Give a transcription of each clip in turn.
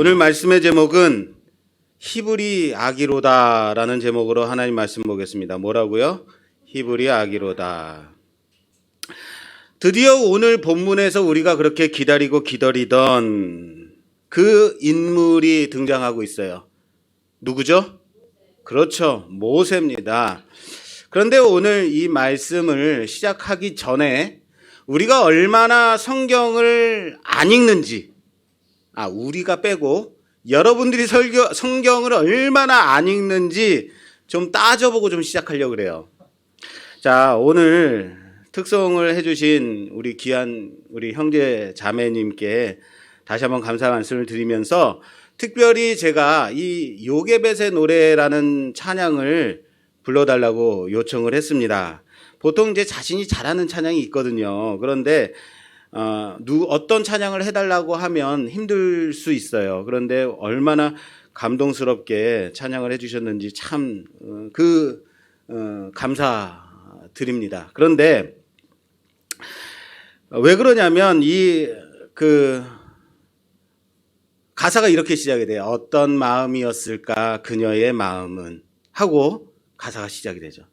오늘 말씀의 제목은 히브리 아기로다라는 제목으로 하나님 말씀 보겠습니다. 뭐라고요? 히브리 아기로다. 드디어 오늘 본문에서 우리가 그렇게 기다리던 그 인물이 등장하고 있어요. 누구죠? 그렇죠. 모세입니다. 그런데 오늘 이 말씀을 시작하기 전에 우리가 얼마나 성경을 안 읽는지, 우리가 빼고 여러분들이 성경을 얼마나 안 읽는지 좀 따져보고 좀 시작하려고 그래요. 자, 오늘 특송을 해주신 우리 귀한 우리 형제 자매님께 다시 한번 감사 말씀을 드리면서 특별히 제가 이 요게벳의 노래라는 찬양을 불러달라고 요청을 했습니다. 보통 이제 자신이 잘하는 찬양이 있거든요. 그런데 어떤 찬양을 해달라고 하면 힘들 수 있어요. 그런데 얼마나 감동스럽게 찬양을 해주셨는지 참 감사드립니다. 그런데 왜 그러냐면 가사가 이렇게 시작이 돼요. 어떤 마음이었을까 그녀의 마음은 하고 가사가 시작이 되죠.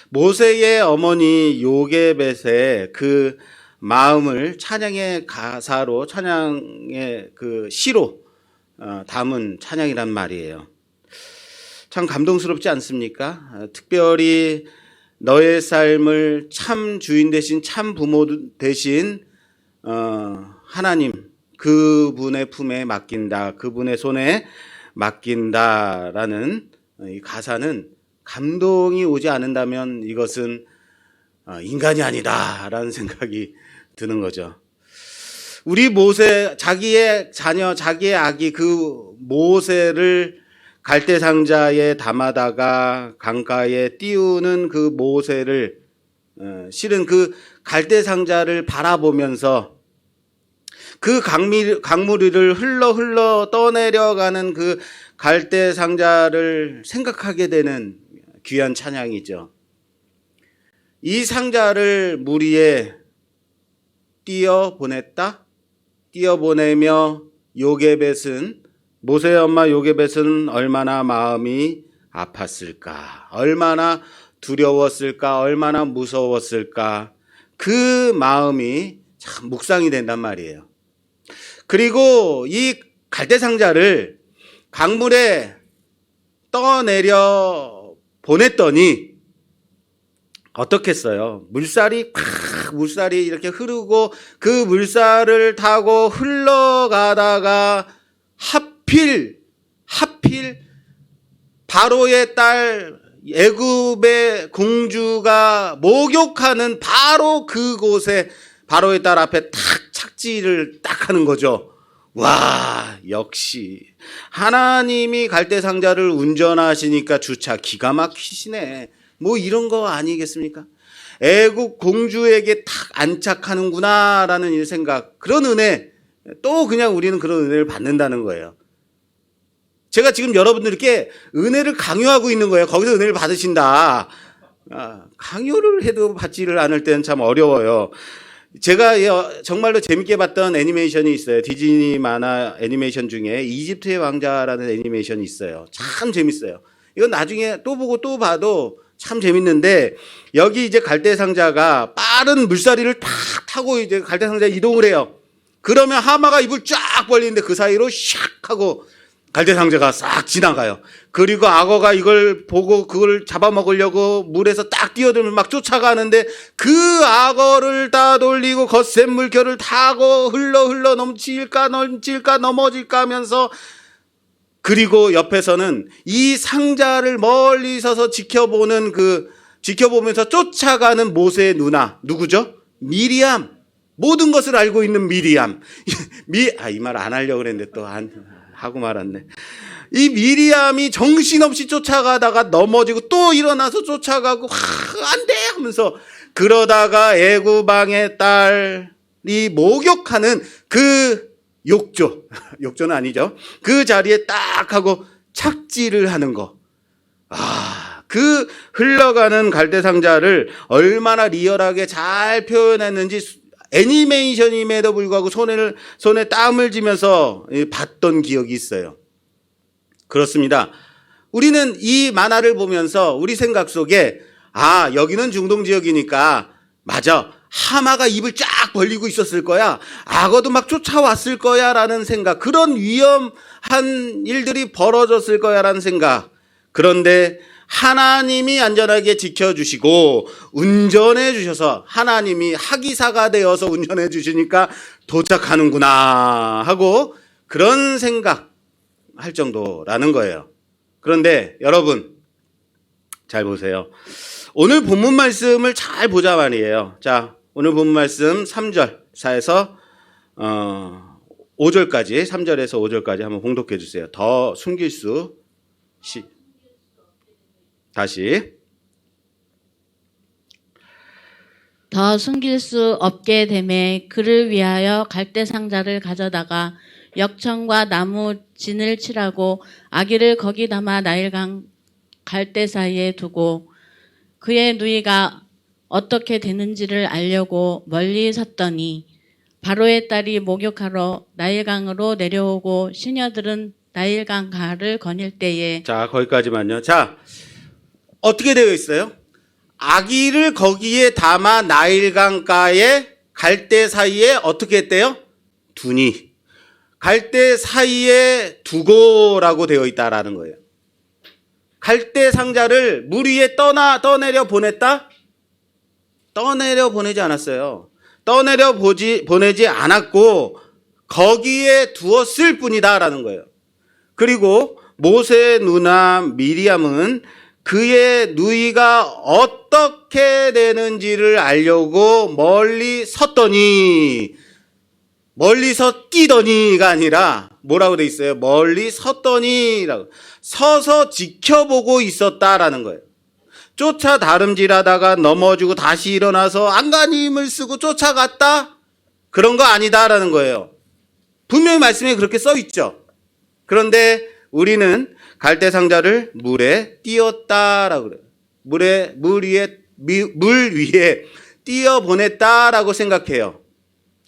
모세의 어머니 요게벳의 그 마음을 찬양의 가사로, 찬양의 그 시로 담은 찬양이란 말이에요. 참 감동스럽지 않습니까? 특별히 너의 삶을 참 주인 대신, 참 부모 대신 하나님, 그분의 품에 맡긴다, 그분의 손에 맡긴다라는 이 가사는 감동이 오지 않는다면 이것은 인간이 아니다라는 생각이 드는 거죠. 우리 모세, 자기의 자녀, 자기의 아기 그 모세를 갈대상자에 담아다가 강가에 띄우는 그 모세를 실은 그 갈대상자를 바라보면서 그 강물을 흘러 떠내려가는 그 갈대상자를 생각하게 되는 귀한 찬양이죠. 이 상자를 물 위에 띄어보내며 요게벳은, 모세의 엄마 요게벳은 얼마나 마음이 아팠을까, 얼마나 두려웠을까, 얼마나 무서웠을까, 그 마음이 참 묵상이 된단 말이에요. 그리고 이 갈대상자를 강물에 떠내려 보냈더니 어떻겠어요? 물살이 이렇게 흐르고 그 물살을 타고 흘러가다가 하필 바로의 딸 애굽의 공주가 목욕하는 바로 그곳에 바로의 딸 앞에 탁 착지를 딱 하는 거죠. 와, 역시 하나님이 갈대상자를 운전하시니까 주차 기가 막히시네. 뭐 이런 거 아니겠습니까? 애국 공주에게 탁 안착하는구나라는 이 생각, 그런 은혜, 또 그냥 우리는 그런 은혜를 받는다는 거예요. 제가 지금 여러분들께 은혜를 강요하고 있는 거예요. 거기서 은혜를 받으신다. 강요를 해도 받지를 않을 때는 참 어려워요. 제가 정말로 재밌게 봤던 애니메이션이 있어요. 디즈니 만화 애니메이션 중에 이집트의 왕자라는 애니메이션이 있어요. 참 재밌어요. 이건 나중에 또 보고 또 봐도 참 재밌는데, 여기 이제 갈대상자가 빠른 물살이를 탁 타고 이제 갈대상자 이동을 해요. 그러면 하마가 입을 쫙 벌리는데 그 사이로 샥 하고 갈대상자가 싹 지나가요. 그리고 악어가 이걸 보고 그걸 잡아먹으려고 물에서 딱 뛰어들면 막 쫓아가는데 그 악어를 따돌리고 거센 물결을 타고 흘러 넘칠까 넘어질까 하면서, 그리고 옆에서는 이 상자를 멀리 서서 지켜보면서 쫓아가는 모세의 누나, 누구죠? 미리암. 모든 것을 알고 있는 미리암. 이 말 안 하려고 그랬는데 또 하고 말았네. 이 미리암이 정신없이 쫓아가다가 넘어지고 또 일어나서 쫓아가고 안 돼 하면서, 그러다가 애굽왕의 딸이 목욕하는 그 욕조는 아니죠. 그 자리에 딱 하고 착지를 하는 거. 그 흘러가는 갈대상자를 얼마나 리얼하게 잘 표현했는지 애니메이션임에도 불구하고 손에 땀을 쥐면서 봤던 기억이 있어요. 그렇습니다. 우리는 이 만화를 보면서 우리 생각 속에 여기는 중동 지역이니까 맞아. 하마가 입을 쫙 벌리고 있었을 거야. 악어도 막 쫓아왔을 거야 라는 생각. 그런 위험한 일들이 벌어졌을 거야 라는 생각. 그런데 하나님이 안전하게 지켜주시고 운전해 주셔서 하나님이 하기사가 되어서 운전해 주시니까 도착하는구나 하고 그런 생각 할 정도라는 거예요. 그런데 여러분 잘 보세요. 오늘 본문 말씀을 잘 보자 말이에요. 자, 오늘 본문 말씀 3절 4에서 5절까지 3절에서 5절까지 한번 봉독해 주세요. 더 숨길 수 다시 더 숨길 수 없게 되매 그를 위하여 갈대 상자를 가져다가 역청과 나무 진을 칠하고 아기를 거기 담아 나일강 갈대 사이에 두고 그의 누이가 어떻게 되는지를 알려고 멀리 섰더니 바로의 딸이 목욕하러 나일강으로 내려오고 시녀들은 나일강 가를 거닐 때에 자, 거기까지만요. 자, 어떻게 되어 있어요? 아기를 거기에 담아 나일강가에 갈대 사이에 어떻게 했대요? 두니. 갈대 사이에 두고라고 되어 있다라는 거예요. 갈대 상자를 물 위에 떠내려 보냈다? 떠내려 보내지 않았어요. 떠내려 보내지 않았고 거기에 두었을 뿐이다라는 거예요. 그리고 모세의 누나 미리암은 그의 누이가 어떻게 되는지를 알려고 멀리 섰더니, 멀리서 뛰더니가 아니라 뭐라고 돼 있어요? 멀리 섰더니라고. 서서 지켜보고 있었다라는 거예요. 쫓아 다름질하다가 넘어지고 다시 일어나서 안간히 힘을 쓰고 쫓아갔다? 그런 거 아니다라는 거예요. 분명히 말씀에 그렇게 써 있죠. 그런데 우리는 갈대 상자를 물에 띄었다라고 그래요. 물 위에 띄어 보냈다라고 생각해요.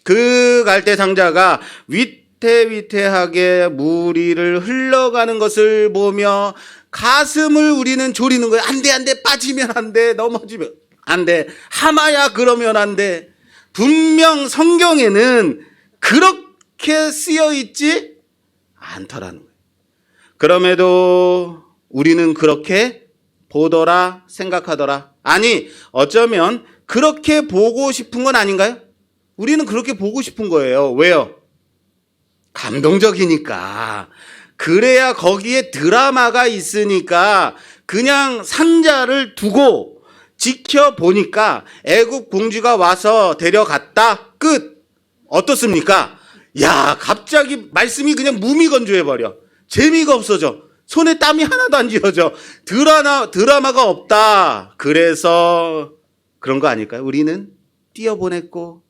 그 갈대 상자가 위태위태하게 물 위를 흘러가는 것을 보며 가슴을 우리는 졸이는 거예요. 안 돼, 빠지면 안 돼, 넘어지면 안 돼, 하마야 그러면 안 돼. 분명 성경에는 그렇게 쓰여 있지 않더라는 거예요. 그럼에도 우리는 그렇게 보더라, 생각하더라. 아니, 어쩌면 그렇게 보고 싶은 건 아닌가요? 우리는 그렇게 보고 싶은 거예요. 왜요? 감동적이니까. 그래야 거기에 드라마가 있으니까 그냥 상자를 두고 지켜보니까 애굽 공주가 와서 데려갔다. 끝. 어떻습니까? 야, 갑자기 말씀이 그냥 무미건조해버려. 재미가 없어져. 손에 땀이 하나도 안 지어져. 드라마가 없다. 그래서 그런 거 아닐까요? 우리는 띄어보냈고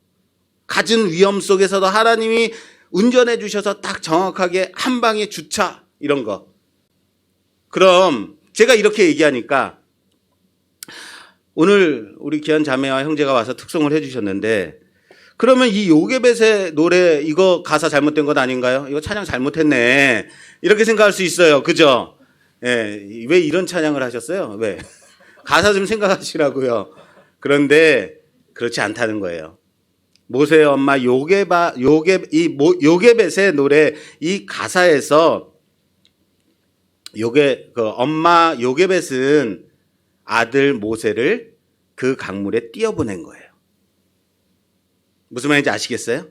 갖은 위험 속에서도 하나님이 운전해 주셔서 딱 정확하게 한 방에 주차 이런 거. 그럼 제가 이렇게 얘기하니까 오늘 우리 귀한 자매와 형제가 와서 특송을 해 주셨는데 그러면 이 요게벳의 노래 이거 가사 잘못된 것 아닌가요? 이거 찬양 잘못했네. 이렇게 생각할 수 있어요. 그죠? 예, 왜 이런 찬양을 하셨어요? 왜? 가사 좀 생각하시라고요. 그런데 그렇지 않다는 거예요. 모세의 엄마 요게벳의 노래 이 가사에서 엄마 요게벳은 아들 모세를 그 강물에 띄어보낸 거예요. 무슨 말인지 아시겠어요?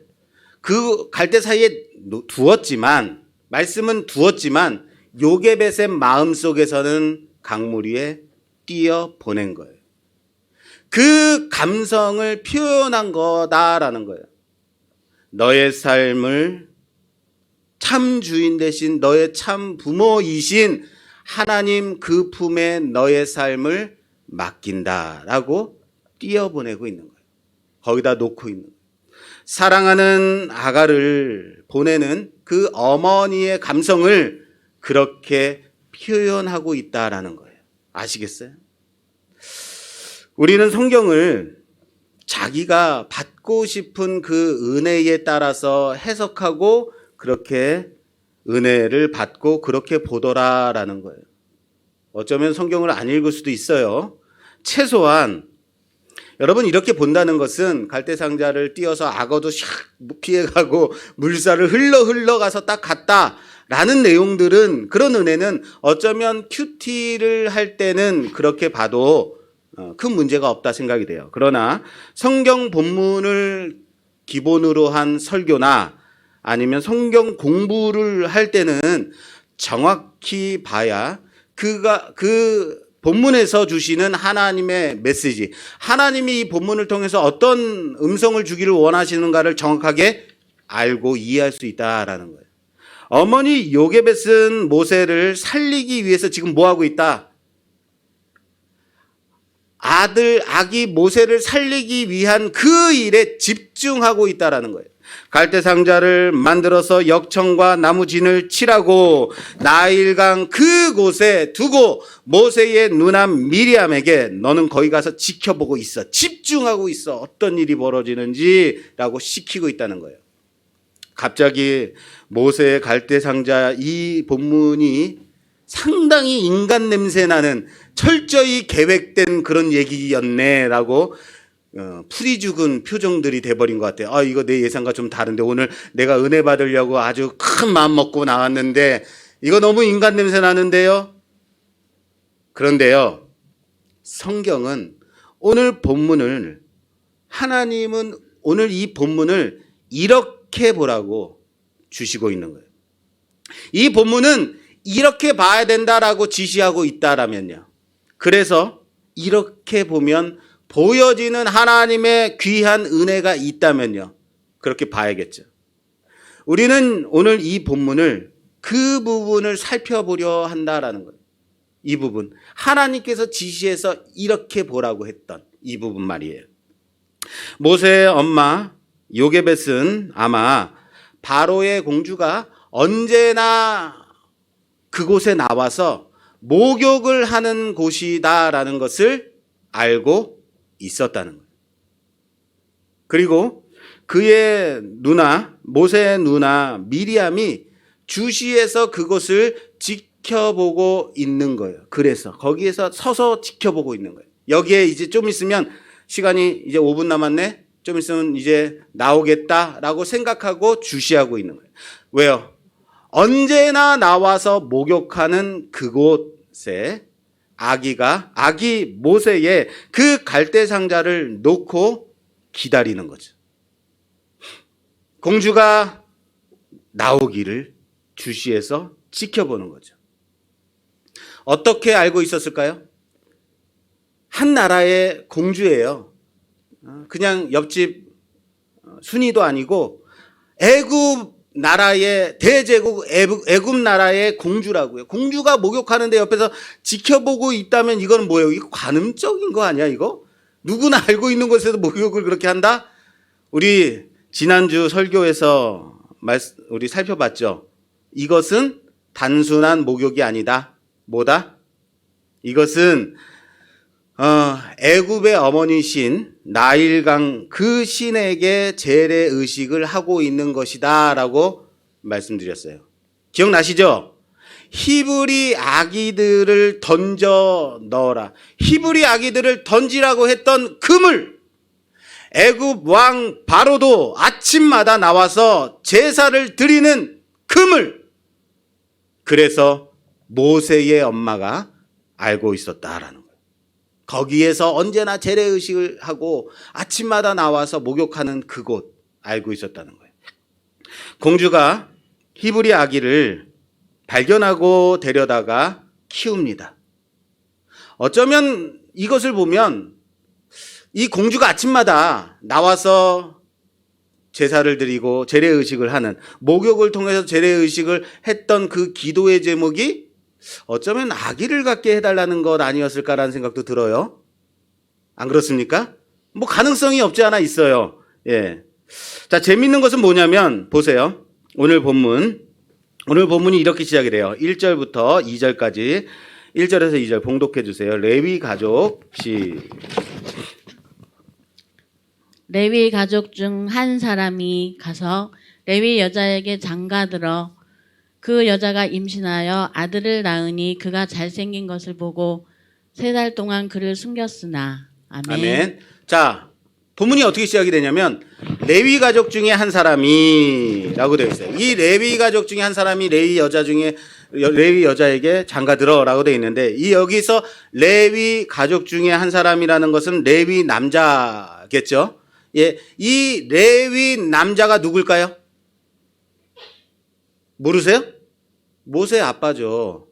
그 갈대 사이에 두었지만 말씀은 두었지만 요게벳의 마음속에서는 강물 위에 띄어보낸 거예요. 그 감성을 표현한 거다라는 거예요. 너의 삶을 참 주인 대신 너의 참 부모이신 하나님 그 품에 너의 삶을 맡긴다라고 띄어보내고 있는 거예요. 거기다 놓고 있는 거예요. 사랑하는 아가를 보내는 그 어머니의 감성을 그렇게 표현하고 있다라는 거예요. 아시겠어요? 우리는 성경을 자기가 받고 싶은 그 은혜에 따라서 해석하고 그렇게 은혜를 받고 그렇게 보더라라는 거예요. 어쩌면 성경을 안 읽을 수도 있어요. 최소한 여러분 이렇게 본다는 것은 갈대상자를 띄어서 악어도 샥 피해가고 물살을 흘러가서 딱 갔다라는 내용들은, 그런 은혜는 어쩌면 큐티를 할 때는 그렇게 봐도 큰 문제가 없다 생각이 돼요. 그러나 성경 본문을 기본으로 한 설교나 아니면 성경 공부를 할 때는 정확히 봐야 그 본문에서 주시는 하나님의 메시지, 하나님이 이 본문을 통해서 어떤 음성을 주기를 원하시는가를 정확하게 알고 이해할 수 있다라는 거예요. 어머니 요게벳은 모세를 살리기 위해서 지금 뭐 하고 있다? 아기 모세를 살리기 위한 그 일에 집중하고 있다라는 거예요. 갈대상자를 만들어서 역청과 나무진을 칠하고 나일강 그곳에 두고 모세의 누남 미리암에게 너는 거기 가서 지켜보고 있어, 집중하고 있어, 어떤 일이 벌어지는지라고 시키고 있다는 거예요. 갑자기 모세의 갈대상자 이 본문이 상당히 인간 냄새 나는 철저히 계획된 그런 얘기였네라고 풀이 죽은 표정들이 돼버린 것 같아요. 이거 내 예상과 좀 다른데, 오늘 내가 은혜 받으려고 아주 큰 마음 먹고 나왔는데 이거 너무 인간 냄새 나는데요. 그런데요, 성경은 오늘 본문을, 하나님은 오늘 이 본문을 이렇게 보라고 주시고 있는 거예요. 이 본문은 이렇게 봐야 된다라고 지시하고 있다라면요, 그래서 이렇게 보면 보여지는 하나님의 귀한 은혜가 있다면요, 그렇게 봐야겠죠. 우리는 오늘 이 본문을 그 부분을 살펴보려 한다라는 거예요. 이 부분, 하나님께서 지시해서 이렇게 보라고 했던 이 부분 말이에요. 모세의 엄마 요게벳은 아마 바로의 공주가 언제나 그곳에 나와서 목욕을 하는 곳이다라는 것을 알고 있었다는 거예요. 그리고 그의 누나, 모세의 누나 미리암이 주시해서 그것을 지켜보고 있는 거예요. 그래서 거기에서 서서 지켜보고 있는 거예요. 여기에 이제 좀 있으면, 시간이 이제 5분 남았네, 좀 있으면 이제 나오겠다라고 생각하고 주시하고 있는 거예요. 왜요? 언제나 나와서 목욕하는 그곳에 아기 모세의 그 갈대상자를 놓고 기다리는 거죠. 공주가 나오기를 주시해서 지켜보는 거죠. 어떻게 알고 있었을까요? 한 나라의 공주예요. 그냥 옆집 순이도 아니고 애굽 나라의 대제국 애굽 나라의 공주라고요. 공주가 목욕하는데 옆에서 지켜보고 있다면 이건 뭐예요? 이거 관음적인 거 아니야 이거? 누구나 알고 있는 곳에서 목욕을 그렇게 한다? 우리 지난주 설교에서 우리 살펴봤죠. 이것은 단순한 목욕이 아니다. 뭐다? 이것은 애굽의 어머니신 나일강 그 신에게 제례 의식을 하고 있는 것이다 라고 말씀드렸어요. 기억나시죠? 히브리 아기들을 던져 넣어라. 히브리 아기들을 던지라고 했던 그물, 애굽 왕 바로도 아침마다 나와서 제사를 드리는 그물, 그래서 모세의 엄마가 알고 있었다라는 거예요. 거기에서 언제나 제례의식을 하고 아침마다 나와서 목욕하는 그곳 알고 있었다는 거예요. 공주가 히브리 아기를 발견하고 데려다가 키웁니다. 어쩌면 이것을 보면 이 공주가 아침마다 나와서 제사를 드리고 제례의식을 하는, 목욕을 통해서 제례의식을 했던 그 기도의 제목이 어쩌면 아기를 갖게 해달라는 것 아니었을까라는 생각도 들어요. 안 그렇습니까? 뭐 가능성이 없지 않아 있어요. 예. 자, 재밌는 것은 뭐냐면 보세요. 오늘 본문이 이렇게 시작이 돼요. 1절부터 2절까지 1절에서 2절 봉독해 주세요. 레위 가족 레위 가족 중 한 사람이 가서 레위 여자에게 장가들어 그 여자가 임신하여 아들을 낳으니 그가 잘생긴 것을 보고 3달 동안 그를 숨겼으나. 아멘. 아멘. 자, 본문이 어떻게 시작이 되냐면 레위 가족 중에 한 사람이라고 되어 있어요. 이 레위 가족 중에 한 사람이 레위 여자에게 장가들어라고 되어 있는데, 이 여기서 레위 가족 중에 한 사람이라는 것은 레위 남자겠죠. 예, 이 레위 남자가 누굴까요? 모르세요? 모세 아빠죠.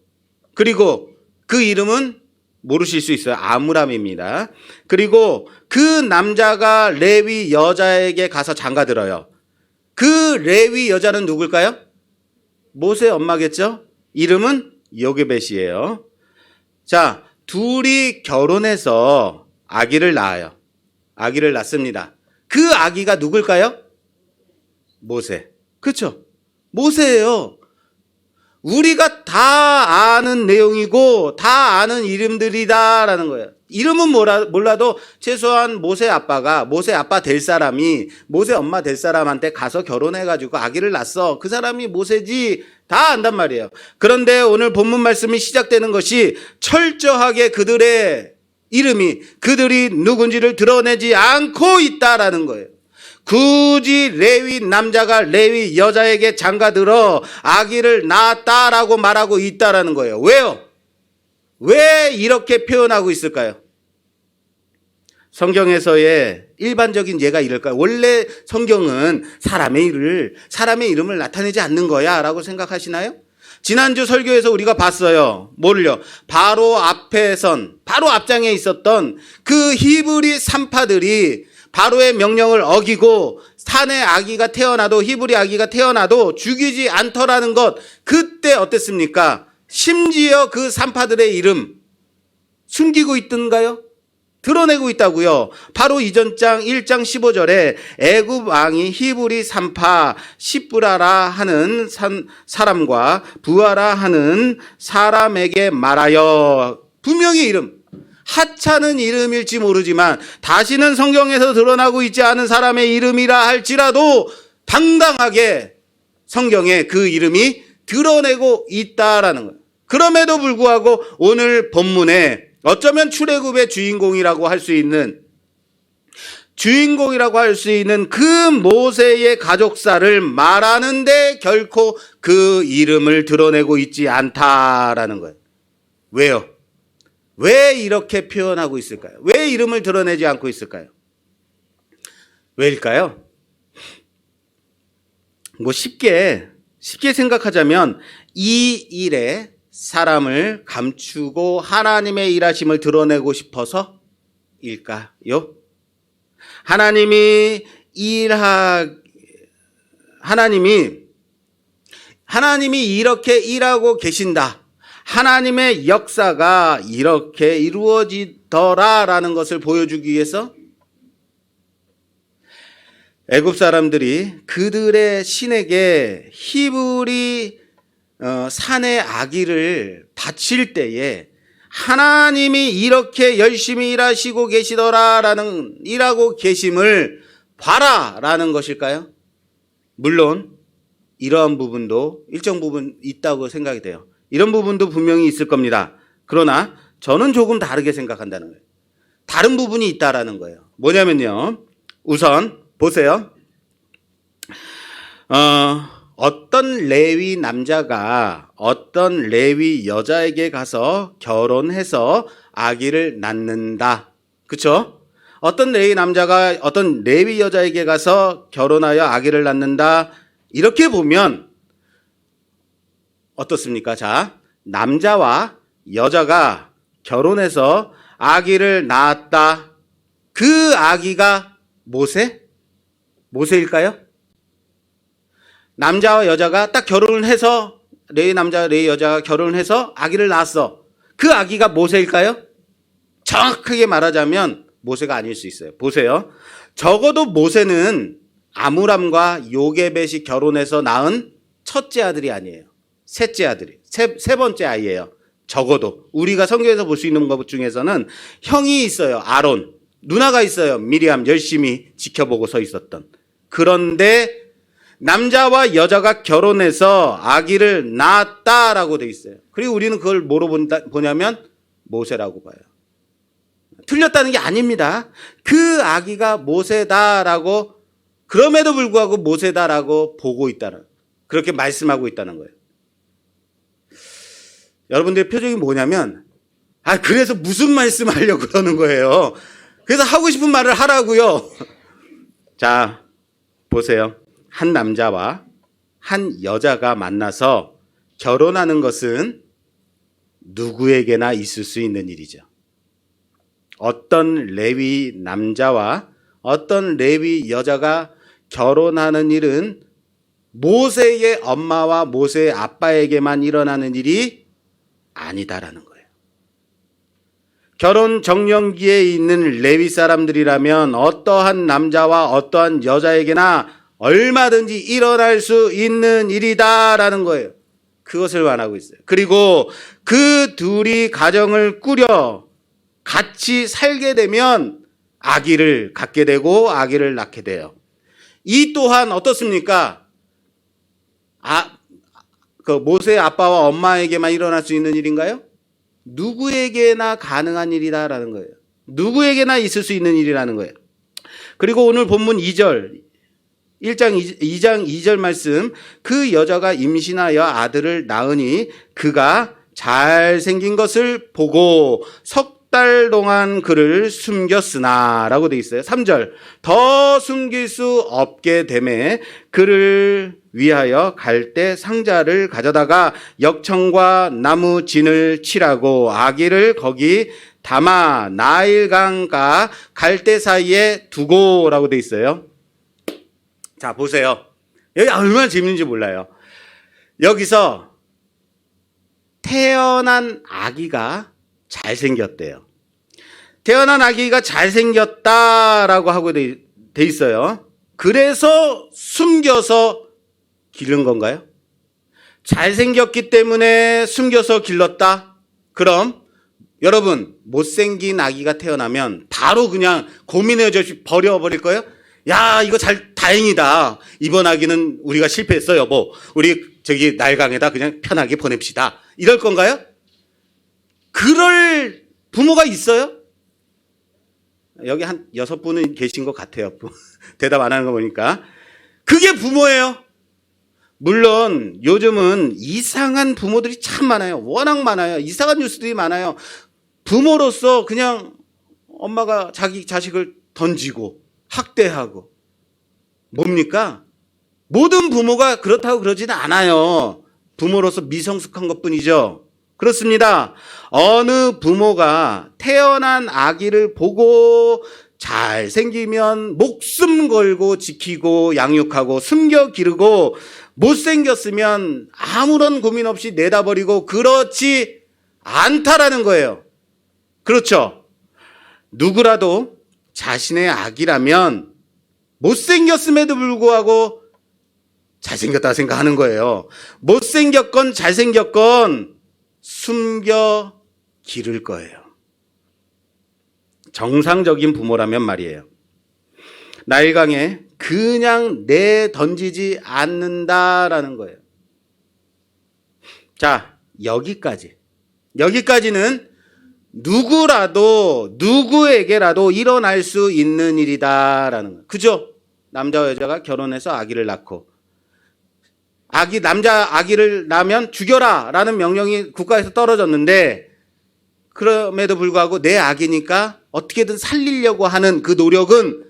그리고 그 이름은 모르실 수 있어요. 아므람입니다. 그리고 그 남자가 레위 여자에게 가서 장가들어요. 그 레위 여자는 누굴까요? 모세 엄마겠죠? 이름은 요게벳이에요. 자, 둘이 결혼해서 아기를 낳아요. 아기를 낳습니다. 그 아기가 누굴까요? 모세. 그렇죠? 모세예요. 우리가 다 아는 내용이고 다 아는 이름들이다라는 거예요. 이름은 몰라도 최소한 모세 아빠 될 사람이 모세 엄마 될 사람한테 가서 결혼해가지고 아기를 낳았어. 그 사람이 모세지 다 안단 말이에요. 그런데 오늘 본문 말씀이 시작되는 것이 철저하게 그들의 이름이 그들이 누군지를 드러내지 않고 있다라는 거예요. 굳이 레위 남자가 레위 여자에게 장가들어 아기를 낳았다라고 말하고 있다라는 거예요. 왜요? 왜 이렇게 표현하고 있을까요? 성경에서의 일반적인 예가 이럴까요? 원래 성경은 사람의 이름을 나타내지 않는 거야 라고 생각하시나요? 지난주 설교에서 우리가 봤어요. 뭐를요? 바로 앞장에 있었던 그 히브리 산파들이 바로의 명령을 어기고 산에 아기가 태어나도 히브리 아기가 태어나도 죽이지 않더라는 것, 그때 어땠습니까? 심지어 그 산파들의 이름 숨기고 있던가요? 드러내고 있다고요. 바로 이전 장 1장 15절에 애굽 왕이 히브리 산파 시브라라 하는 사람과 부하라 하는 사람에게 말하여, 분명히 이름, 하찮은 이름일지 모르지만 다시는 성경에서 드러나고 있지 않은 사람의 이름이라 할지라도 당당하게 성경에 그 이름이 드러내고 있다라는 거예요. 그럼에도 불구하고 오늘 본문에 어쩌면 출애굽의 주인공이라고 할 수 있는 그 모세의 가족사를 말하는데 결코 그 이름을 드러내고 있지 않다라는 거예요. 왜요? 왜 이렇게 표현하고 있을까요? 왜 이름을 드러내지 않고 있을까요? 왜일까요? 쉽게 생각하자면 이 일에 사람을 감추고 하나님의 일하심을 드러내고 싶어서 일까요? 하나님이 이렇게 일하고 계신다. 하나님의 역사가 이렇게 이루어지더라라는 것을 보여주기 위해서 애굽 사람들이 그들의 신에게 히브리 산의 아기를 바칠 때에 하나님이 이렇게 열심히 일하시고 계시더라라는, 일하고 계심을 봐라라는 것일까요? 물론 이러한 부분도 일정 부분 있다고 생각이 돼요. 이런 부분도 분명히 있을 겁니다. 그러나 저는 조금 다르게 생각한다는 거예요. 다른 부분이 있다라는 거예요. 뭐냐면요, 우선 보세요. 어떤 레위 남자가 어떤 레위 여자에게 가서 결혼해서 아기를 낳는다. 그렇죠? 어떤 레위 남자가 어떤 레위 여자에게 가서 결혼하여 아기를 낳는다. 이렇게 보면 어떻습니까? 자, 남자와 여자가 결혼해서 아기를 낳았다. 그 아기가 모세일까요? 남자와 여자가 딱 결혼을 해서, 레위 남자, 레위 여자가 결혼을 해서 아기를 낳았어. 그 아기가 모세일까요? 정확하게 말하자면 모세가 아닐 수 있어요. 보세요. 적어도 모세는 아므람과 요게벳이 결혼해서 낳은 첫째 아들이 아니에요. 셋째 아들이, 세 번째 아이예요. 적어도 우리가 성경에서 볼 수 있는 것 중에서는 형이 있어요. 아론. 누나가 있어요. 미리암 열심히 지켜보고 서 있었던. 그런데 남자와 여자가 결혼해서 아기를 낳았다라고 돼 있어요. 그리고 우리는 그걸 뭐로 보냐면 모세라고 봐요. 틀렸다는 게 아닙니다. 그 아기가 모세다라고, 그럼에도 불구하고 모세다라고 보고 있다는, 그렇게 말씀하고 있다는 거예요. 여러분들의 표정이 뭐냐면, 그래서 무슨 말씀 하려고 그러는 거예요. 그래서 하고 싶은 말을 하라고요. 자, 보세요. 한 남자와 한 여자가 만나서 결혼하는 것은 누구에게나 있을 수 있는 일이죠. 어떤 레위 남자와 어떤 레위 여자가 결혼하는 일은 모세의 엄마와 모세의 아빠에게만 일어나는 일이 아니다라는 거예요. 결혼 정년기에 있는 레위 사람들이라면 어떠한 남자와 어떠한 여자에게나 얼마든지 일어날 수 있는 일이다라는 거예요. 그것을 말하고 있어요. 그리고 그 둘이 가정을 꾸려 같이 살게 되면 아기를 갖게 되고 아기를 낳게 돼요. 이 또한 어떻습니까? 그 모세의 아빠와 엄마에게만 일어날 수 있는 일인가요? 누구에게나 가능한 일이다라는 거예요. 누구에게나 있을 수 있는 일이라는 거예요. 그리고 오늘 본문 2장 2절 말씀, 그 여자가 임신하여 아들을 낳으니 그가 잘생긴 것을 보고 석 달 동안 그를 숨겼으나 라고 되어 있어요. 3절, 더 숨길 수 없게 되매 그를 위하여 갈대 상자를 가져다가 역청과 나무 진을 칠하고 아기를 거기 담아 나일강과 갈대 사이에 두고라고 되어 있어요. 자, 보세요. 여기 얼마나 재밌는지 몰라요. 여기서 태어난 아기가 잘생겼대요. 태어난 아기가 잘생겼다라고 하고 돼 있어요. 그래서 숨겨서 기른 건가요? 잘생겼기 때문에 숨겨서 길렀다? 그럼 여러분, 못생긴 아기가 태어나면 바로 그냥 고민해줘 버려버릴 거예요? 야, 이거 다행이다. 이번 아기는 우리가 실패했어, 여보. 우리 저기 날강에다 그냥 편하게 보냅시다. 이럴 건가요? 그럴 부모가 있어요? 여기 한 6분은 계신 것 같아요. 대답 안 하는 거 보니까. 그게 부모예요. 물론 요즘은 이상한 부모들이 참 많아요. 워낙 많아요. 이상한 뉴스들이 많아요. 부모로서 그냥 엄마가 자기 자식을 던지고 학대하고. 뭡니까? 모든 부모가 그렇다고 그러지는 않아요. 부모로서 미성숙한 것뿐이죠. 그렇습니다. 어느 부모가 태어난 아기를 보고 잘생기면 목숨 걸고 지키고 양육하고 숨겨 기르고 못생겼으면 아무런 고민 없이 내다버리고 그렇지 않다라는 거예요. 그렇죠? 누구라도 자신의 아기라면 못생겼음에도 불구하고 잘생겼다 생각하는 거예요. 못생겼건 잘생겼건 숨겨 기를 거예요. 정상적인 부모라면 말이에요. 나일강에 그냥 내던지지 않는다라는 거예요. 자, 여기까지는 누구라도 누구에게라도 일어날 수 있는 일이다라는 거예요. 그죠? 남자와 여자가 결혼해서 아기를 낳고 남자 아기를 낳으면 죽여라 라는 명령이 국가에서 떨어졌는데 그럼에도 불구하고 내 아기니까 어떻게든 살리려고 하는 그 노력은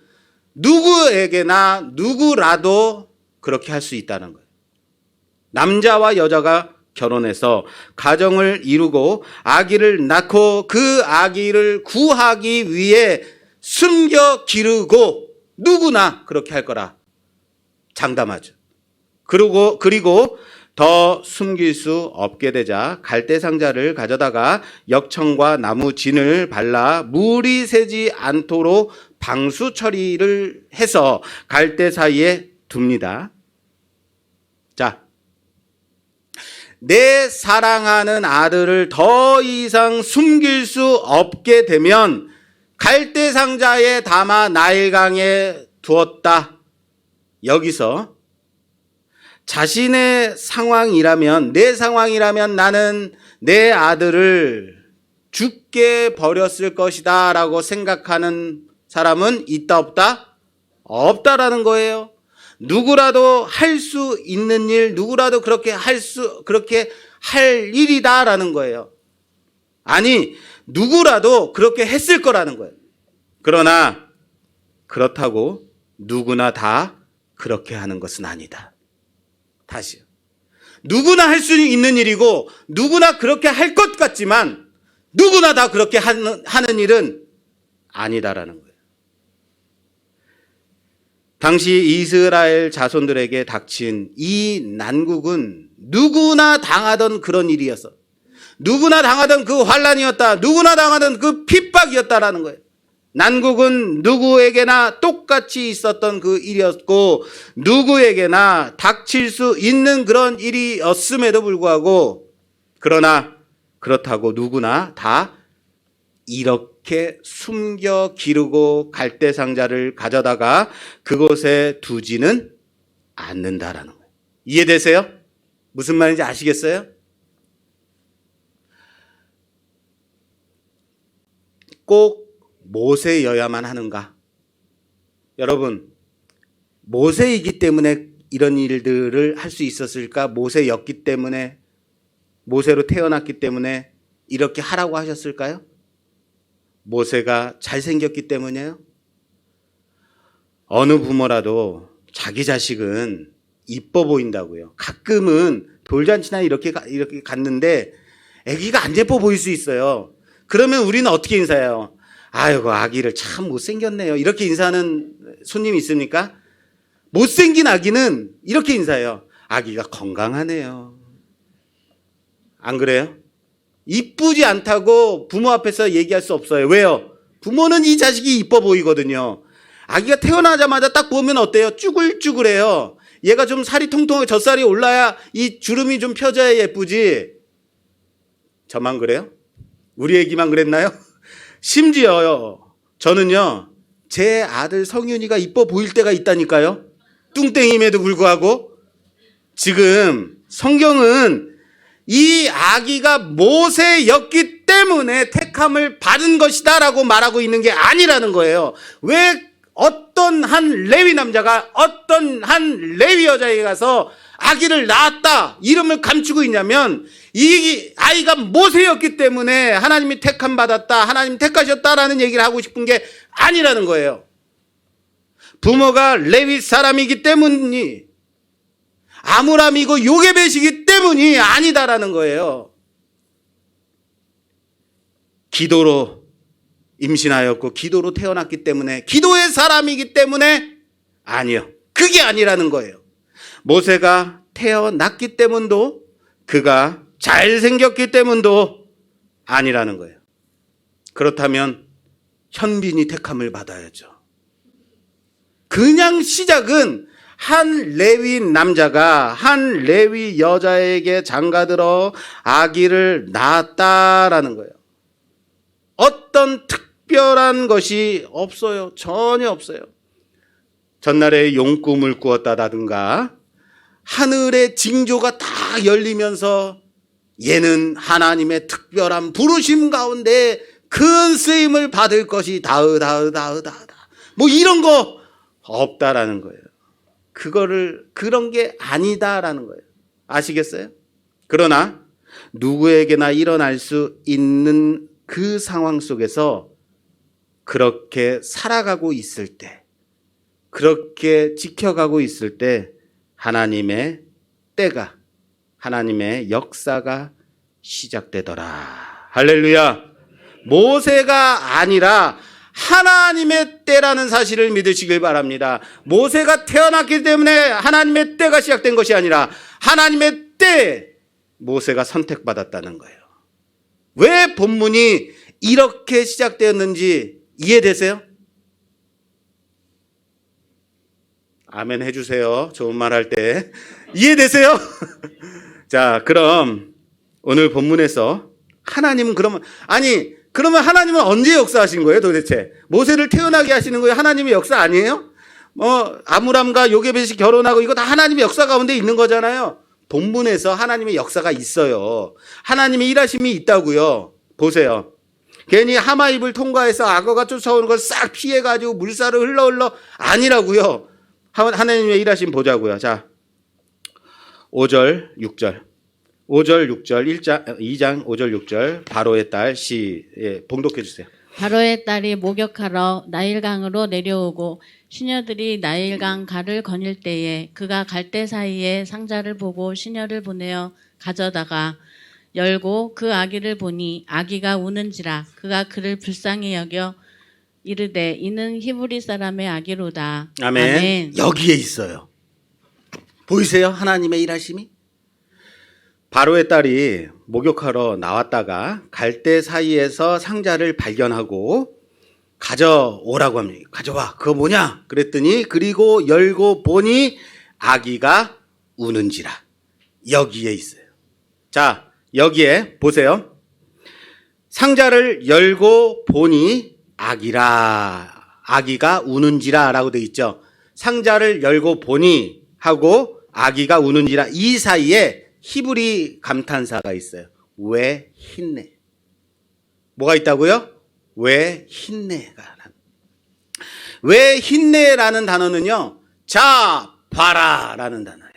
누구에게나 누구라도 그렇게 할 수 있다는 거예요. 남자와 여자가 결혼해서 가정을 이루고 아기를 낳고 그 아기를 구하기 위해 숨겨 기르고 누구나 그렇게 할 거라 장담하죠. 그리고 더 숨길 수 없게 되자 갈대 상자를 가져다가 역청과 나무 진을 발라 물이 새지 않도록 방수 처리를 해서 갈대 사이에 둡니다. 자, 내 사랑하는 아들을 더 이상 숨길 수 없게 되면 갈대 상자에 담아 나일강에 두었다. 여기서 자신의 상황이라면, 내 상황이라면 나는 내 아들을 죽게 버렸을 것이다 라고 생각하는 사람은 있다 없다? 없다라는 거예요. 누구라도 할 수 있는 일, 누구라도 그렇게 할 일이다라는 거예요. 아니, 누구라도 그렇게 했을 거라는 거예요. 그러나 그렇다고 누구나 다 그렇게 하는 것은 아니다. 다시요. 누구나 할 수 있는 일이고 누구나 그렇게 할 것 같지만 누구나 다 그렇게 하는 일은 아니다라는 거예요. 당시 이스라엘 자손들에게 닥친 이 난국은 누구나 당하던 그런 일이었어. 누구나 당하던 그 환난이었다. 누구나 당하던 그 핍박이었다라는 거예요. 난국은 누구에게나 똑같이 있었던 그 일이었고 누구에게나 닥칠 수 있는 그런 일이었음에도 불구하고 그러나 그렇다고 누구나 다 이렇게 숨겨 기르고 갈대 상자를 가져다가 그곳에 두지는 않는다라는 거예요. 이해되세요? 무슨 말인지 아시겠어요? 꼭 모세여야만 하는가? 여러분, 모세이기 때문에 이런 일들을 할 수 있었을까? 모세였기 때문에, 모세로 태어났기 때문에 이렇게 하라고 하셨을까요? 모세가 잘생겼기 때문이에요? 어느 부모라도 자기 자식은 이뻐 보인다고요. 가끔은 돌잔치나 이렇게 갔는데 아기가 안 예뻐 보일 수 있어요. 그러면 우리는 어떻게 인사해요? 아이고, 아기를 참 못생겼네요. 이렇게 인사하는 손님이 있습니까? 못생긴 아기는 이렇게 인사해요. 아기가 건강하네요. 안 그래요? 이쁘지 않다고 부모 앞에서 얘기할 수 없어요. 왜요? 부모는 이 자식이 이뻐 보이거든요. 아기가 태어나자마자 딱 보면 어때요? 쭈글쭈글해요. 얘가 좀 살이 통통하게 젖살이 올라야 이 주름이 좀 펴져야 예쁘지. 저만 그래요? 우리 애기만 그랬나요? 심지어요, 저는요, 제 아들 성윤이가 이뻐 보일 때가 있다니까요. 뚱땡임에도 불구하고. 지금 성경은 이 아기가 모세였기 때문에 택함을 받은 것이다 라고 말하고 있는 게 아니라는 거예요. 왜 어떤 한 레위 남자가 어떤 한 레위 여자에게 가서 아기를 낳았다, 이름을 감추고 있냐면 이 아이가 모세였기 때문에 하나님이 택함 받았다, 하나님 택하셨다라는 얘기를 하고 싶은 게 아니라는 거예요. 부모가 레위 사람이기 때문이, 아므람이고 요게벳이기 때문이 아니다라는 거예요. 기도로 임신하였고 기도로 태어났기 때문에, 기도의 사람이기 때문에 아니요. 그게 아니라는 거예요. 모세가 태어났기 때문도, 그가 잘생겼기 때문도 아니라는 거예요. 그렇다면 현빈이 택함을 받아야죠. 그냥 시작은 한 레위 남자가 한 레위 여자에게 장가들어 아기를 낳았다라는 거예요. 어떤 특별한 것이 없어요. 전혀 없어요. 전날에 용꿈을 꾸었다라든가 하늘의 징조가 다 열리면서 얘는 하나님의 특별한 부르심 가운데 큰 쓰임을 받을 것이 다으다으다으다으다, 뭐 이런 거 없다라는 거예요. 그런 게 아니다라는 거예요. 아시겠어요? 그러나 누구에게나 일어날 수 있는 그 상황 속에서 그렇게 살아가고 있을 때, 그렇게 지켜가고 있을 때 하나님의 때가, 하나님의 역사가 시작되더라. 할렐루야. 모세가 아니라 하나님의 때라는 사실을 믿으시길 바랍니다. 모세가 태어났기 때문에 하나님의 때가 시작된 것이 아니라 하나님의 때 모세가 선택받았다는 거예요. 왜 본문이 이렇게 시작되었는지 이해되세요? 아멘 해주세요. 좋은 말 할 때. 이해되세요? 자, 그럼 오늘 본문에서 하나님은 그러면, 아니 그러면 하나님은 언제 역사하신 거예요, 도대체? 모세를 태어나게 하시는 거예요? 하나님의 역사 아니에요? 아므람과 요게벳이 결혼하고 이거 다 하나님의 역사 가운데 있는 거잖아요. 본문에서 하나님의 역사가 있어요. 하나님의 일하심이 있다고요. 보세요. 괜히 하마 입을 통과해서 악어가 쫓아오는 걸 싹 피해가지고 물살을 흘러 아니라고요. 하나님의 일하심 보자고요. 자, 5절, 6절. 5절, 6절, 2장 5절, 6절. 바로의 딸 봉독해 주세요. 바로의 딸이 목욕하러 나일강으로 내려오고 시녀들이 나일강 가를 거닐 때에 그가 갈대 사이에 상자를 보고 시녀를 보내어 가져다가 열고 그 아기를 보니 아기가 우는지라 그가 그를 불쌍히 여겨 이르되 이는 히브리 사람의 아기로다. 아멘. 여기에 있어요. 보이세요? 하나님의 일하심이? 바로의 딸이 목욕하러 나왔다가 갈대 사이에서 상자를 발견하고 가져오라고 합니다. 가져와. 그거 뭐냐? 그랬더니 그리고 열고 보니 아기가 우는지라. 여기에 있어요. 자, 여기에 보세요. 상자를 열고 보니 아기가 우는지라 라고 되어 있죠. 상자를 열고 보니 하고 아기가 우는지라 이 사이에 히브리 감탄사가 있어요. 왜 힘내? 뭐가 있다고요? 왜 힘내가. 왜 힘내라는 단어는요. 자, 봐라 라는 단어예요.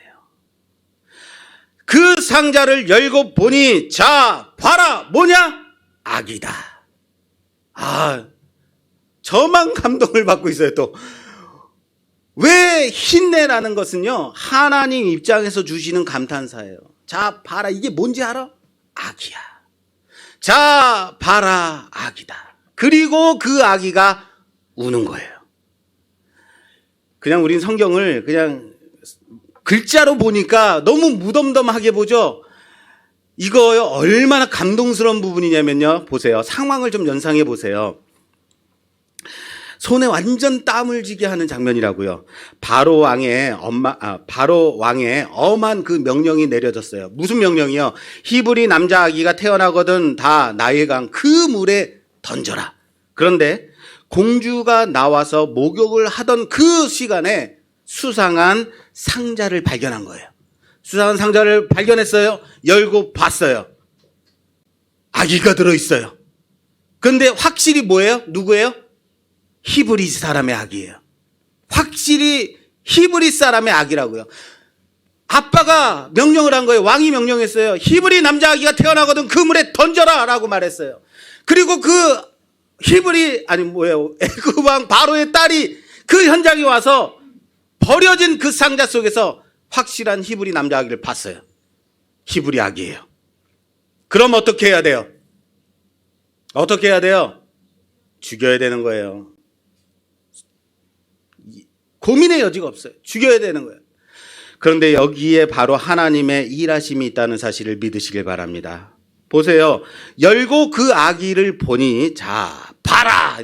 그 상자를 열고 보니 자, 봐라 뭐냐? 아기다. 저만 감동을 받고 있어요. 또 왜 힘내라는 것은요. 하나님 입장에서 주시는 감탄사예요. 자, 봐라. 이게 뭔지 알아? 아기야. 자, 봐라. 아기다. 그리고 그 아기가 우는 거예요. 그냥 우린 성경을 그냥 글자로 보니까 너무 무덤덤하게 보죠. 이거요. 얼마나 감동스러운 부분이냐면요. 보세요. 상황을 좀 연상해 보세요. 손에 완전 땀을 쥐게 하는 장면이라고요. 바로 왕의 엄한 그 명령이 내려졌어요. 무슨 명령이요? 히브리 남자 아기가 태어나거든 다 나일강 그 물에 던져라. 그런데 공주가 나와서 목욕을 하던 그 시간에 수상한 상자를 발견한 거예요. 수상한 상자를 발견했어요. 열고 봤어요. 아기가 들어있어요. 그런데 확실히 뭐예요? 누구예요? 히브리 사람의 아기예요. 확실히 히브리 사람의 아기라고요. 아빠가 명령을 한 거예요. 왕이 명령했어요. 히브리 남자 아기가 태어나거든 그 물에 던져라 라고 말했어요. 그리고 그 애굽 왕 바로의 딸이 그 현장에 와서 버려진 그 상자 속에서 확실한 히브리 남자 아기를 봤어요. 히브리 아기예요. 그럼 어떻게 해야 돼요? 어떻게 해야 돼요? 죽여야 되는 거예요. 고민의 여지가 없어요. 죽여야 되는 거예요. 그런데 여기에 바로 하나님의 일하심이 있다는 사실을 믿으시길 바랍니다. 보세요. 열고 그 아기를 보니 자 봐라.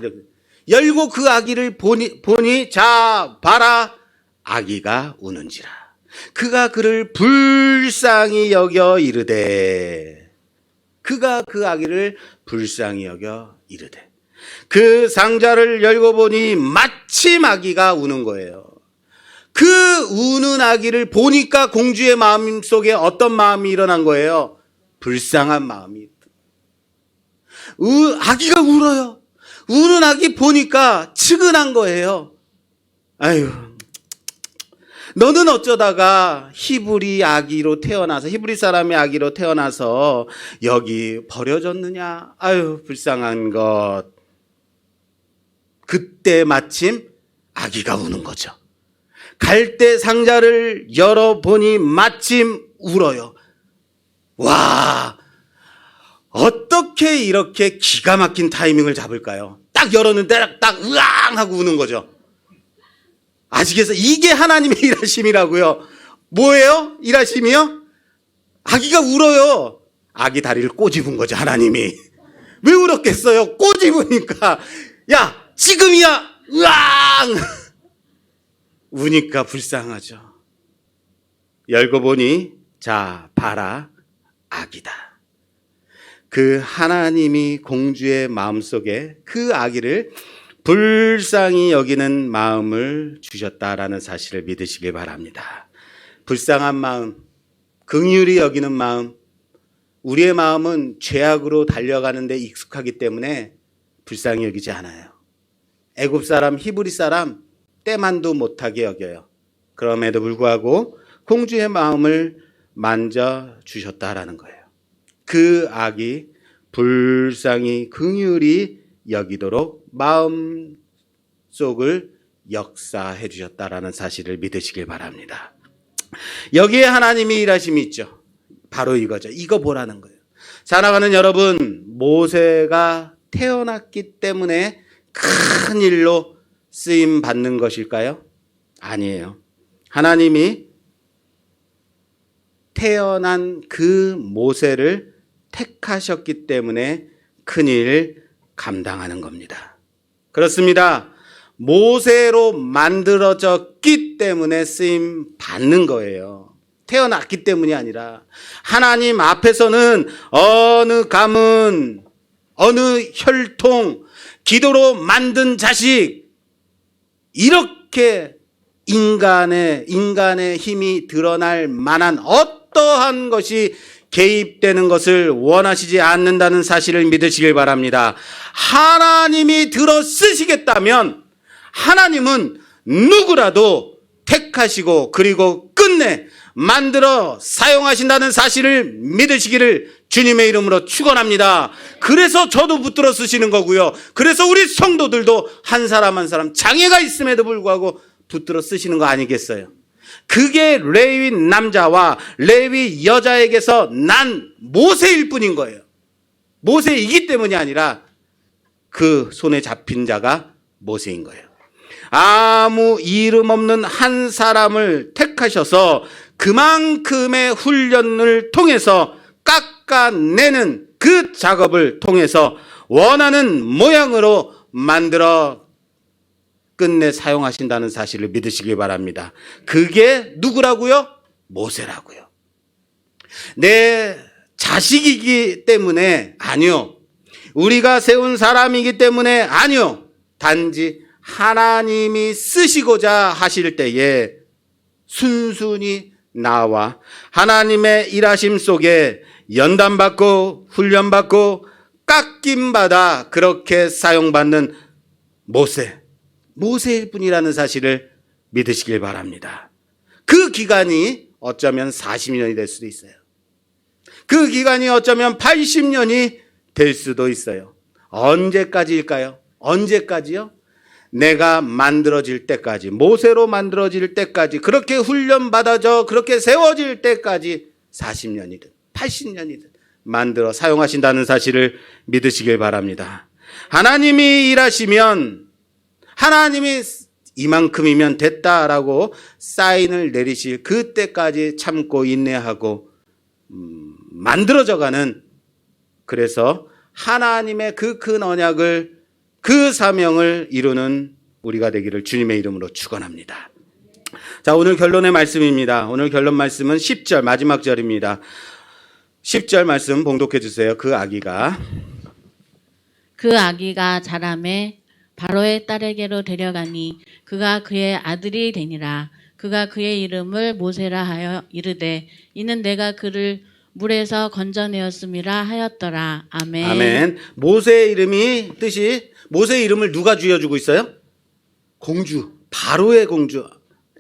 열고 그 아기를 보니 자 봐라. 아기가 우는지라. 그가 그를 불쌍히 여겨 이르되. 그가 그 아기를 불쌍히 여겨 이르되. 그 상자를 열고 보니 마침 아기가 우는 거예요. 그 우는 아기를 보니까 공주의 마음속에 어떤 마음이 일어난 거예요? 불쌍한 마음이. 아기가 울어요. 우는 아기 보니까 측은한 거예요. 아유, 너는 어쩌다가 히브리 사람의 아기로 태어나서 여기 버려졌느냐? 아유, 불쌍한 것. 그때 마침 아기가 우는 거죠. 갈대 상자를 열어보니 마침 울어요. 와, 어떻게 이렇게 기가 막힌 타이밍을 잡을까요? 딱 열었는데 딱 으앙 하고 우는 거죠. 아시겠어요? 이게 하나님의 일하심이라고요. 뭐예요? 일하심이요? 아기가 울어요. 아기 다리를 꼬집은 거죠, 하나님이. 왜 울었겠어요? 꼬집으니까. 야, 지금이야! 으앙! 우니까 불쌍하죠. 열고 보니, 자, 봐라, 아기다. 그 하나님이 공주의 마음속에 그 아기를 불쌍히 여기는 마음을 주셨다라는 사실을 믿으시길 바랍니다. 불쌍한 마음, 긍휼히 여기는 마음, 우리의 마음은 죄악으로 달려가는데 익숙하기 때문에 불쌍히 여기지 않아요. 애굽 사람, 히브리 사람 때만도 못하게 여겨요. 그럼에도 불구하고 공주의 마음을 만져주셨다라는 거예요. 그 아기 불쌍히 긍휼히 여기도록 마음속을 역사해 주셨다라는 사실을 믿으시길 바랍니다. 여기에 하나님이 일하심이 있죠. 바로 이거죠. 이거 보라는 거예요. 사랑하는 여러분, 모세가 태어났기 때문에 큰 일로 쓰임 받는 것일까요? 아니에요. 하나님이 태어난 그 모세를 택하셨기 때문에 큰 일 감당하는 겁니다. 그렇습니다. 모세로 만들어졌기 때문에 쓰임 받는 거예요. 태어났기 때문이 아니라 하나님 앞에서는 어느 가문, 어느 혈통, 기도로 만든 자식, 이렇게 인간의 힘이 드러날 만한 어떠한 것이 개입되는 것을 원하시지 않는다는 사실을 믿으시길 바랍니다. 하나님이 들어 쓰시겠다면 하나님은 누구라도 택하시고 그리고 끝내 만들어 사용하신다는 사실을 믿으시기를 주님의 이름으로 축원합니다. 그래서 저도 붙들어 쓰시는 거고요. 그래서 우리 성도들도 한 사람 한 사람 장애가 있음에도 불구하고 붙들어 쓰시는 거 아니겠어요? 그게 레위 남자와 레위 여자에게서 난 모세일 뿐인 거예요. 모세이기 때문이 아니라 그 손에 잡힌 자가 모세인 거예요. 아무 이름 없는 한 사람을 택하셔서 그만큼의 훈련을 통해서 깎아내는 그 작업을 통해서 원하는 모양으로 만들어 끝내 사용하신다는 사실을 믿으시기 바랍니다. 그게 누구라고요? 모세라고요. 내 자식이기 때문에 아니요. 우리가 세운 사람이기 때문에 아니요. 단지 하나님이 쓰시고자 하실 때에 순순히 나와 하나님의 일하심 속에 연단받고 훈련받고 깎임받아 그렇게 사용받는 모세일 뿐이라는 사실을 믿으시길 바랍니다. 그 기간이 어쩌면 40년이 될 수도 있어요. 그 기간이 어쩌면 80년이 될 수도 있어요. 언제까지일까요? 언제까지요? 내가 만들어질 때까지, 모세로 만들어질 때까지, 그렇게 훈련받아져 그렇게 세워질 때까지 40년이든 80년이든 만들어 사용하신다는 사실을 믿으시길 바랍니다. 하나님이 일하시면 하나님이 이만큼이면 됐다라고 사인을 내리실 그때까지 참고 인내하고 만들어져가는, 그래서 하나님의 그 큰 언약을, 그 사명을 이루는 우리가 되기를 주님의 이름으로 축원합니다. 자, 오늘 결론의 말씀입니다. 오늘 결론 말씀은 10절 마지막 절입니다. 10절 말씀 봉독해 주세요. 그 아기가 자라매 바로의 딸에게로 데려가니 그가 그의 아들이 되니라. 그가 그의 이름을 모세라 하여 이르되 이는 내가 그를 물에서 건져내었음이라 하였더라. 아멘. 아멘. 모세의 이름이 뜻이, 모세의 이름을 누가 지어주고 있어요? 공주, 바로의 공주,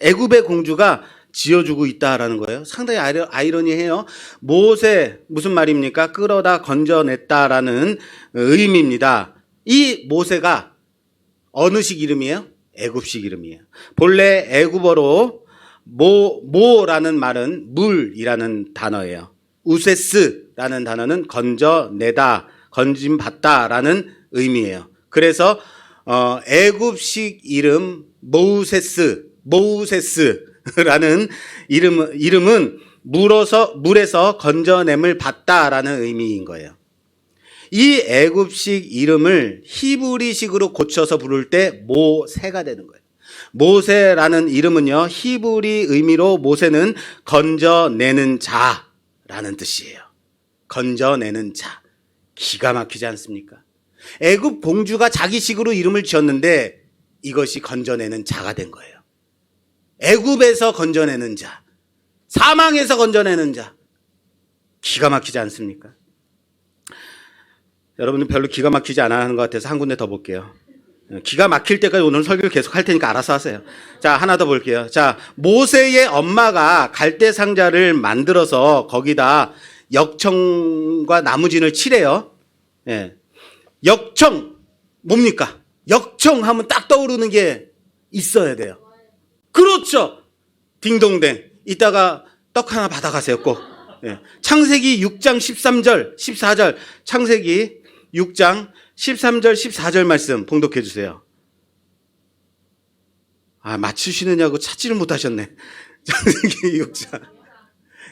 애굽의 공주가 지어주고 있다라는 거예요. 상당히 아이러니해요. 모세, 무슨 말입니까? 끌어다 건져냈다라는 의미입니다. 이 모세가 어느식 이름이에요? 애굽식 이름이에요. 본래 애굽어로 모라는 말은 물이라는 단어예요. 우세스라는 단어는 건져내다, 건짐받다라는 의미예요. 그래서 애굽식 이름 모우세스라는 이름은 물에서 건져냄을 받다라는 의미인 거예요. 이 애굽식 이름을 히브리식으로 고쳐서 부를 때 모세가 되는 거예요. 모세라는 이름은요, 히브리 의미로 모세는 건져내는 자라는 뜻이에요. 건져내는 자. 기가 막히지 않습니까? 애굽 공주가 자기식으로 이름을 지었는데 이것이 건져내는 자가 된 거예요. 애굽에서 건져내는 자, 사망에서 건져내는 자. 기가 막히지 않습니까? 여러분들 별로 기가 막히지 않아 하는 것 같아서 한 군데 더 볼게요. 기가 막힐 때까지 오늘 설교를 계속 할 테니까 알아서 하세요. 자, 하나 더 볼게요. 자, 모세의 엄마가 갈대 상자를 만들어서 거기다 역청과 나무진을 칠해요. 예. 역청, 뭡니까? 역청하면 딱 떠오르는 게 있어야 돼요. 그렇죠. 딩동댕. 이따가 떡 하나 받아가세요, 꼭. 예. 창세기 6장 13절, 14절. 창세기 6장 13절, 14절 말씀 봉독해 주세요. 아, 맞추시느냐고 찾지를 못하셨네.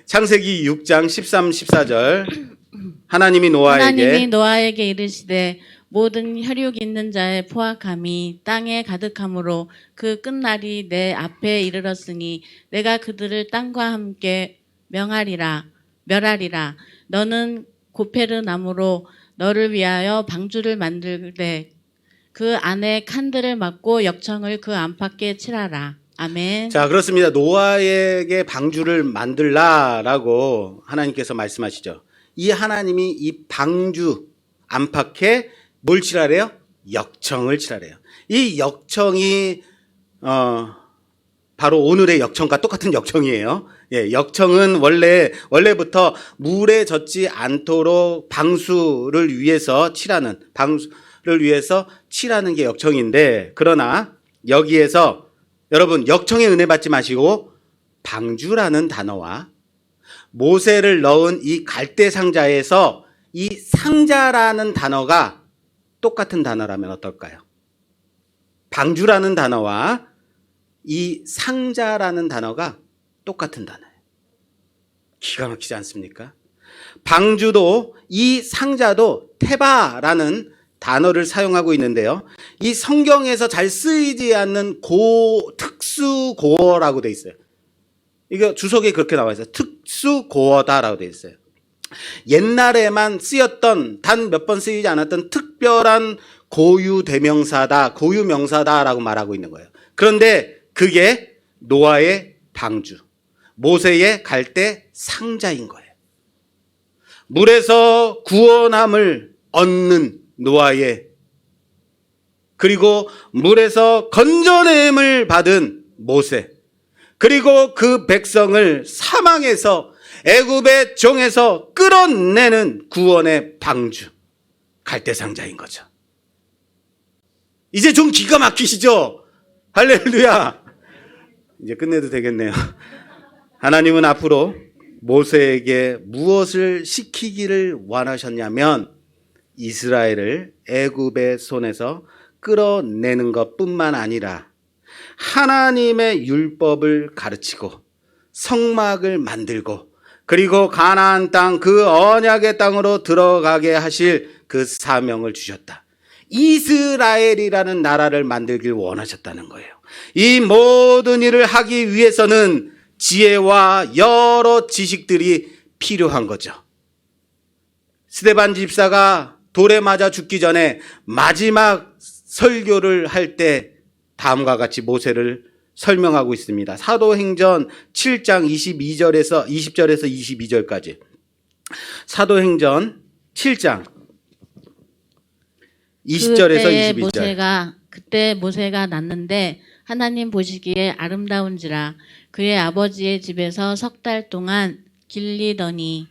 창세기 6장 13, 14절. 하나님이 노아에게 이르시되 모든 혈육 있는 자의 포악함이 땅에 가득함으로 그 끝날이 내 앞에 이르렀으니 내가 그들을 땅과 함께 멸하리라. 너는 고페르 나무로 너를 위하여 방주를 만들되 그 안에 칸들을 막고 역청을 그 안팎에 칠하라. 아멘. 자, 그렇습니다. 노아에게 방주를 만들라라고 하나님께서 말씀하시죠. 이 하나님이 이 방주 안팎에 뭘 칠하래요? 역청을 칠하래요. 이 역청이 바로 오늘의 역청과 똑같은 역청이에요. 예, 역청은 원래부터 물에 젖지 않도록 방수를 위해서 칠하는 게 역청인데, 그러나 여기에서 여러분 역청의 은혜 받지 마시고 방주라는 단어와 모세를 넣은 이 갈대 상자에서 이 상자라는 단어가 똑같은 단어라면 어떨까요? 방주라는 단어와 이 상자라는 단어가 똑같은 단어예요. 기가 막히지 않습니까? 방주도 이 상자도 테바라는 단어를 사용하고 있는데요. 이 성경에서 잘 쓰이지 않는 특수 고어라고 돼 있어요. 이거 주석에 그렇게 나와 있어요. 특수 고어다라고 돼 있어요. 옛날에만 쓰였던, 단 몇 번 쓰이지 않았던 특별한 고유 대명사다, 고유 명사다라고 말하고 있는 거예요. 그런데 그게 노아의 방주, 모세의 갈대 상자인 거예요. 물에서 구원함을 얻는 노아의, 그리고 물에서 건져냄을 받은 모세, 그리고 그 백성을 사망에서 애굽의 종에서 끌어내는 구원의 방주, 갈대상자인 거죠. 이제 좀 기가 막히시죠? 할렐루야. 이제 끝내도 되겠네요. 하나님은 앞으로 모세에게 무엇을 시키기를 원하셨냐면 이스라엘을 애굽의 손에서 끌어내는 것뿐만 아니라 하나님의 율법을 가르치고 성막을 만들고 그리고 가나안 땅, 그 언약의 땅으로 들어가게 하실 그 사명을 주셨다. 이스라엘이라는 나라를 만들길 원하셨다는 거예요. 이 모든 일을 하기 위해서는 지혜와 여러 지식들이 필요한 거죠. 스데반 집사가 돌에 맞아 죽기 전에 마지막 설교를 할 때 다음과 같이 모세를 설명하고 있습니다. 사도행전 7장 20절에서 22절까지. 사도행전 7장 20절에서 22절. 그때 모세가 났는데 하나님 보시기에 아름다운지라 그의 아버지의 집에서 석 달 동안 길리더니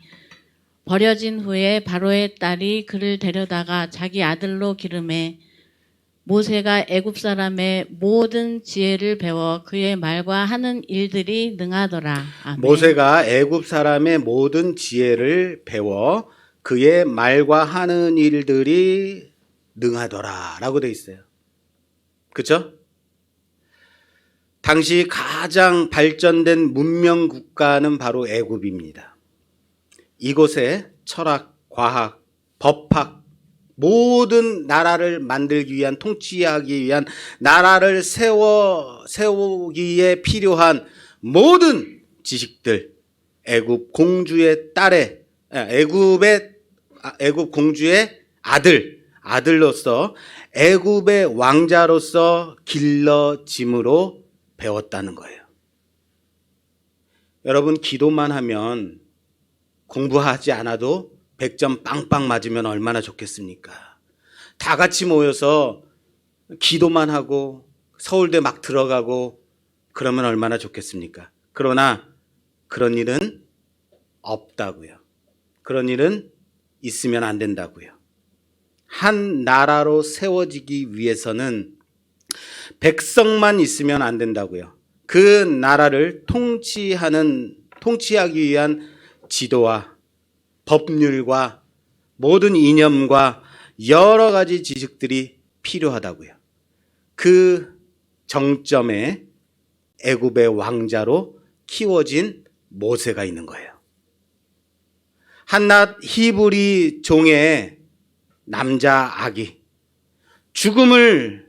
버려진 후에 바로의 딸이 그를 데려다가 자기 아들로 기름해 모세가 애굽 사람의 모든 지혜를 배워 그의 말과 하는 일들이 능하더라. 아멘. 모세가 애굽 사람의 모든 지혜를 배워 그의 말과 하는 일들이 능하더라라고 돼 있어요. 그렇죠? 당시 가장 발전된 문명 국가는 바로 애굽입니다. 이곳에 철학, 과학, 법학, 모든 나라를 만들기 위한, 통치하기 위한, 나라를 세우기에 필요한 모든 지식들, 애굽 공주의 딸의, 애굽의 애굽 공주의 아들로서 애굽의 왕자로서 길러짐으로 배웠다는 거예요. 여러분, 기도만 하면 공부하지 않아도 100점 빵빵 맞으면 얼마나 좋겠습니까? 다 같이 모여서 기도만 하고 서울대 막 들어가고 그러면 얼마나 좋겠습니까? 그러나 그런 일은 없다고요. 그런 일은 있으면 안 된다고요. 한 나라로 세워지기 위해서는 백성만 있으면 안 된다고요. 그 나라를 통치하기 위한 지도와 법률과 모든 이념과 여러 가지 지식들이 필요하다고요. 그 정점에 애굽의 왕자로 키워진 모세가 있는 거예요. 한낱 히브리 종의 남자 아기, 죽음을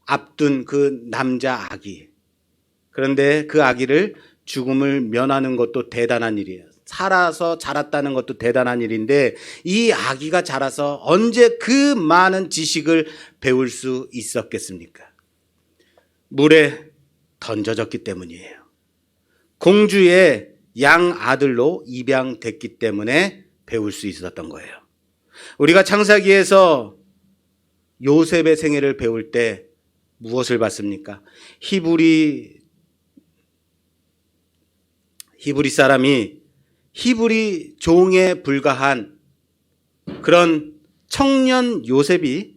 앞둔 그 남자 아기. 그런데 그 아기를 죽음을 면하는 것도 대단한 일이에요. 살아서 자랐다는 것도 대단한 일인데 이 아기가 자라서 언제 그 많은 지식을 배울 수 있었겠습니까? 물에 던져졌기 때문이에요. 공주의 양 아들로 입양됐기 때문에 배울 수 있었던 거예요. 우리가 창세기에서 요셉의 생애를 배울 때 무엇을 봤습니까? 히브리 사람이 히브리 종에 불과한 그런 청년 요셉이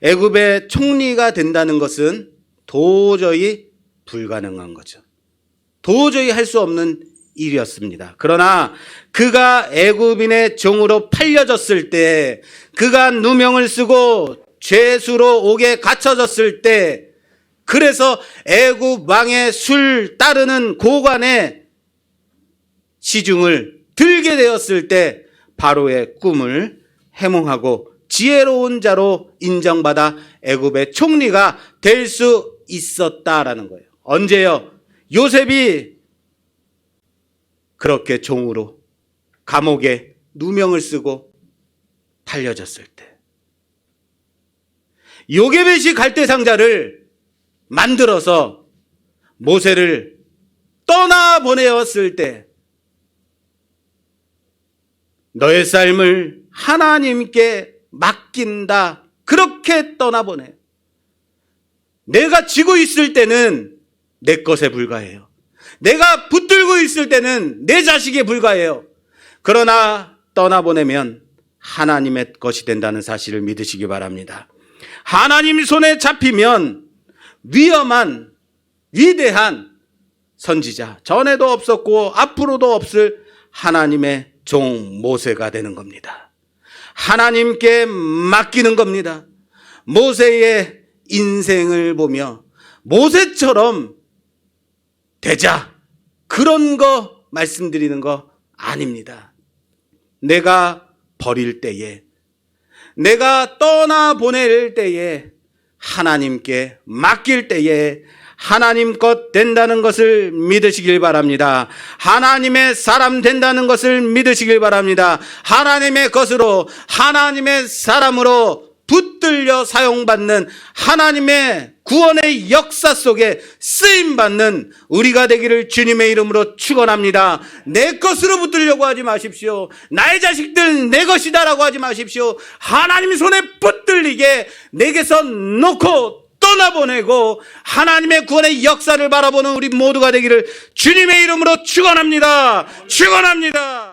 애굽의 총리가 된다는 것은 도저히 불가능한 거죠. 도저히 할 수 없는 일이었습니다. 그러나 그가 애굽인의 종으로 팔려졌을 때, 그가 누명을 쓰고 죄수로 옥에 갇혀졌을 때, 그래서 애굽 왕의 술 따르는 고관의 시중을 들게 되었을 때 바로의 꿈을 해몽하고 지혜로운 자로 인정받아 애굽의 총리가 될 수 있었다라는 거예요. 언제요? 요셉이 그렇게 종으로 감옥에 누명을 쓰고 팔려졌을 때, 요게벳이 갈대상자를 만들어서 모세를 떠나보내었을 때, 너의 삶을 하나님께 맡긴다, 그렇게 떠나보내. 내가 쥐고 있을 때는 내 것에 불과해요. 내가 붙들고 있을 때는 내 자식에 불과해요. 그러나 떠나보내면 하나님의 것이 된다는 사실을 믿으시기 바랍니다. 하나님 손에 잡히면 위험한 위대한 선지자, 전에도 없었고 앞으로도 없을 하나님의 종 모세가 되는 겁니다. 하나님께 맡기는 겁니다. 모세의 인생을 보며 모세처럼 되자, 그런 거 말씀드리는 거 아닙니다. 내가 버릴 때에, 내가 떠나보낼 때에, 하나님께 맡길 때에 하나님 것 된다는 것을 믿으시길 바랍니다. 하나님의 사람 된다는 것을 믿으시길 바랍니다. 하나님의 것으로, 하나님의 사람으로 붙들려 사용받는 하나님의 구원의 역사 속에 쓰임받는 우리가 되기를 주님의 이름으로 축원합니다. 내 것으로 붙들려고 하지 마십시오. 나의 자식들 내 것이다라고 하지 마십시오. 하나님 손에 붙들리게 내게서 놓고 떠나보내고 하나님의 구원의 역사를 바라보는 우리 모두가 되기를 주님의 이름으로 축원합니다. 축원합니다.